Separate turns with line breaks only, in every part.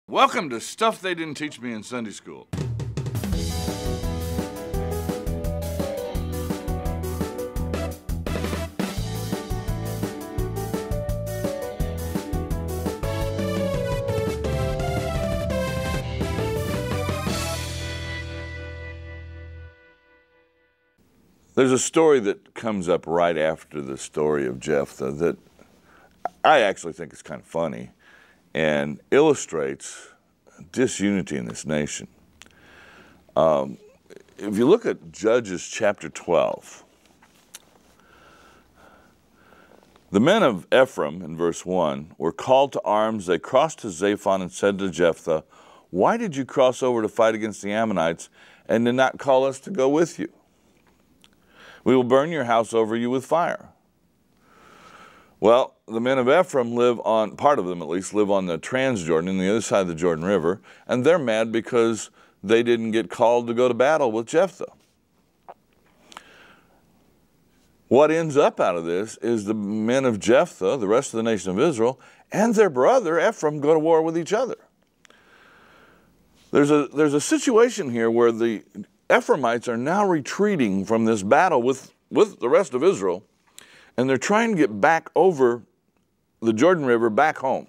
Welcome to Stuff They Didn't Teach Me in Sunday School. There's a story that comes up right after the story of Jephthah that I actually think is kind of funny and illustrates disunity in this nation. If you look at Judges chapter 12, the men of Ephraim, in verse 1, were called to arms. They crossed to Zaphon and said to Jephthah, "Why did you cross over to fight against the Ammonites and did not call us to go with you? We will burn your house over you with fire." Well, the men of Ephraim live on, part of them at least, live on the Transjordan, on the other side of the Jordan River, and they're mad because they didn't get called to go to battle with Jephthah. What ends up out of this is the men of Jephthah, the rest of the nation of Israel, and their brother Ephraim go to war with each other. There's a situation here where the Ephraimites are now retreating from this battle with the rest of Israel, and they're trying to get back over the Jordan River back home.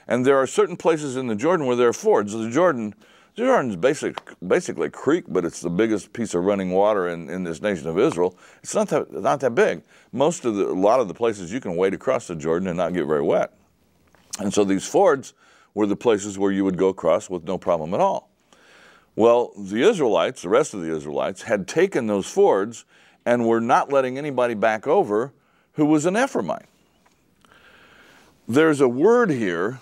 And there are certain places in the Jordan where there are fords. The Jordan is basically a creek, but it's the biggest piece of running water in this nation of Israel. It's not that big. A lot of the places you can wade across the Jordan and not get very wet. And so these fords were the places where you would go across with no problem at all. Well, the Israelites, the rest of the Israelites, had taken those fords and were not letting anybody back over who was an Ephraimite. There's a word here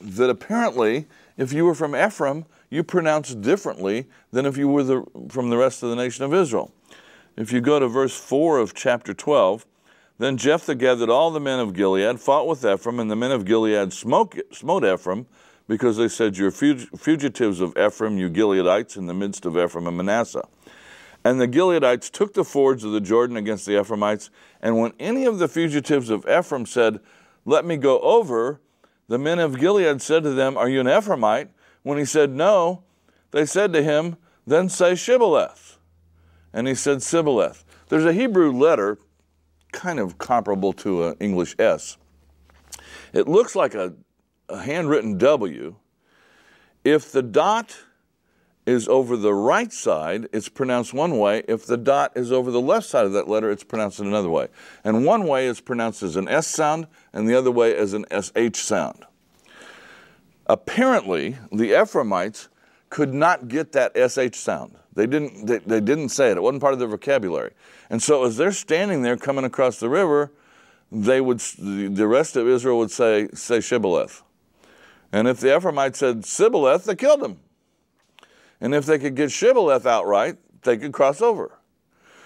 that apparently, if you were from Ephraim, you pronounce differently than if you were from the rest of the nation of Israel. If you go to verse 4 of chapter 12, "Then Jephthah gathered all the men of Gilead, fought with Ephraim, and the men of Gilead smote Ephraim, because they said, 'You're fugitives of Ephraim, you Gileadites, in the midst of Ephraim and Manasseh.' And the Gileadites took the fords of the Jordan against the Ephraimites, and when any of the fugitives of Ephraim said, 'Let me go over,' the men of Gilead said to them, 'Are you an Ephraimite?' When he said, 'No,' they said to him, 'Then say Shibboleth.' And he said, 'Sibboleth.'" There's a Hebrew letter, kind of comparable to an English S. It looks like a handwritten W. If the dot is over the right side, it's pronounced one way. If the dot is over the left side of that letter, it's pronounced in another way. And one way is pronounced as an S sound, and the other way as an SH sound. Apparently, the Ephraimites could not get that SH sound. They didn't say it. It wasn't part of their vocabulary. And so as they're standing there coming across the river, the rest of Israel would say Shibboleth. And if the Ephraimites said Sibboleth, they killed them. And if they could get Shibboleth outright, they could cross over.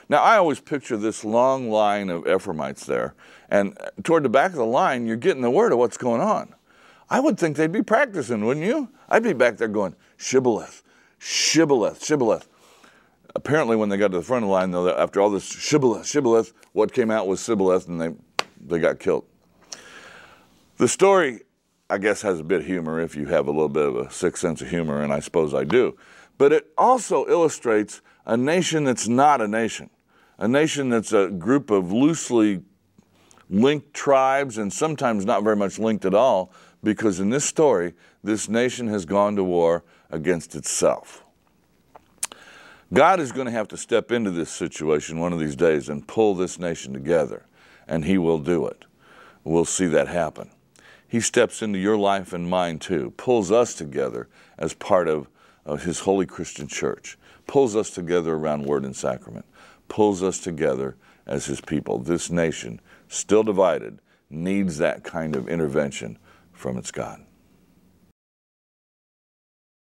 Now, I always picture this long line of Ephraimites there, and toward the back of the line, you're getting the word of what's going on. I would think they'd be practicing, wouldn't you? I'd be back there going, Shibboleth, Shibboleth, Shibboleth. Apparently, when they got to the front of the line, though, after all this Shibboleth, Shibboleth, what came out was Sibboleth, and they got killed. The story, I guess, has a bit of humor if you have a little bit of a sick sense of humor, and I suppose I do. But it also illustrates a nation that's not a nation that's a group of loosely linked tribes and sometimes not very much linked at all, because in this story, this nation has gone to war against itself. God is going to have to step into this situation one of these days and pull this nation together, and he will do it. We'll see that happen. He steps into your life and mine too, pulls us together as part of his holy Christian church, pulls us together around word and sacrament, pulls us together as his people. This nation, still divided, needs that kind of intervention from its God.